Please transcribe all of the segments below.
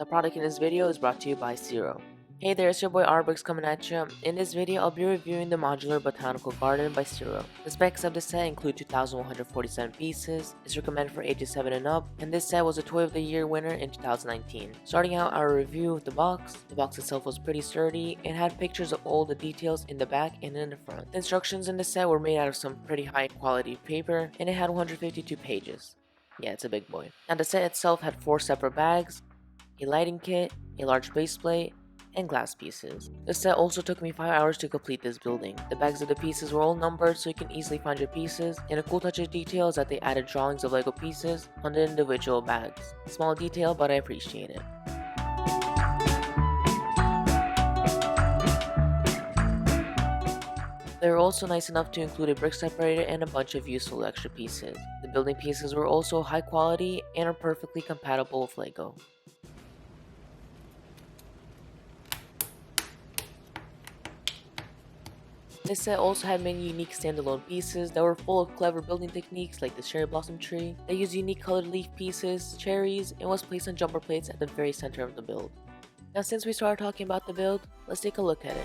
product in this video is brought to you by CIRO. Hey there, it's your boy Arbrix coming at you. In this video, I'll be reviewing the Modular Botanical Garden by CIRO. The specs of this set include 2,147 pieces, it's recommended for ages 7 and up, and this set was a Toy of the Year winner in 2019. Starting out our review of the box itself was pretty sturdy and had pictures of all the details in the back and in the front. The instructions in the set were made out of some pretty high quality paper, and it had 152 pages. Yeah, it's a big boy. Now the set itself had 4 separate bags, a lighting kit, a large base plate, and glass pieces. The set also took me 5 hours to complete this building. The bags of the pieces were all numbered so you can easily find your pieces, and a cool touch of detail is that they added drawings of Lego pieces on the individual bags. Small detail, but I appreciate it. They were also nice enough to include a brick separator and a bunch of useful extra pieces. The building pieces were also high quality and are perfectly compatible with Lego. This set also had many unique standalone pieces that were full of clever building techniques like the cherry blossom tree. They used unique colored leaf pieces, cherries, and was placed on jumper plates at the very center of the build. Now since we started talking about the build, let's take a look at it.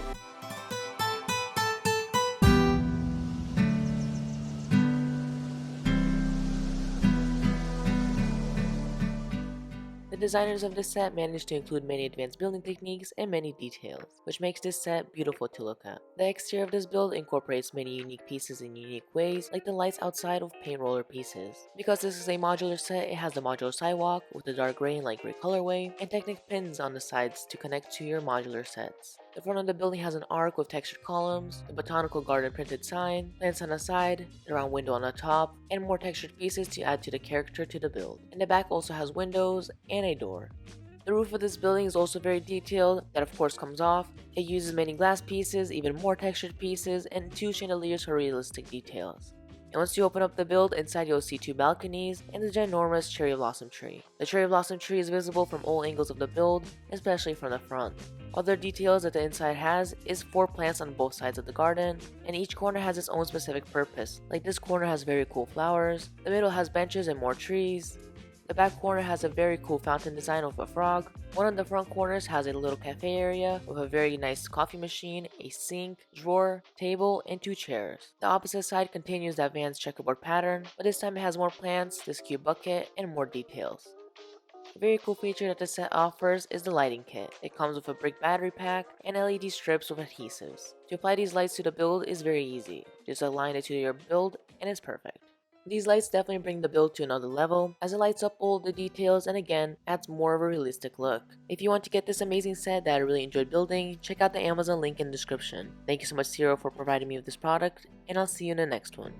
The designers of this set managed to include many advanced building techniques and many details, which makes this set beautiful to look at. The exterior of this build incorporates many unique pieces in unique ways, like the lights outside with paint roller pieces. Because this is a modular set, it has the modular sidewalk with the dark gray and light gray colorway, and Technic pins on the sides to connect to your modular sets. The front of the building has an arc with textured columns, the Botanical Garden printed sign, plants on the side, the round window on the top, and more textured pieces to add to the character to the build. And the back also has windows and a door. The roof of this building is also very detailed, that of course comes off. It uses many glass pieces, even more textured pieces, and 2 chandeliers for realistic details. And once you open up the build, inside you'll see 2 balconies and the ginormous cherry blossom tree. The cherry blossom tree is visible from all angles of the build, especially from the front. Other details that the inside has is 4 plants on both sides of the garden, and each corner has its own specific purpose. Like this corner has very cool flowers, the middle has benches and more trees. The back corner has a very cool fountain design with a frog. One of the front corners has a little cafe area with a very nice coffee machine, a sink, drawer, table, and 2 chairs. The opposite side continues the advanced checkerboard pattern, but this time it has more plants, this cute bucket, and more details. A very cool feature that the set offers is the lighting kit. It comes with a brick battery pack and LED strips with adhesives. To apply these lights to the build is very easy. Just align it to your build and it's perfect. These lights definitely bring the build to another level, as it lights up all the details and again, adds more of a realistic look. If you want to get this amazing set that I really enjoyed building, check out the Amazon link in the description. Thank you so much CIRO for providing me with this product, and I'll see you in the next one.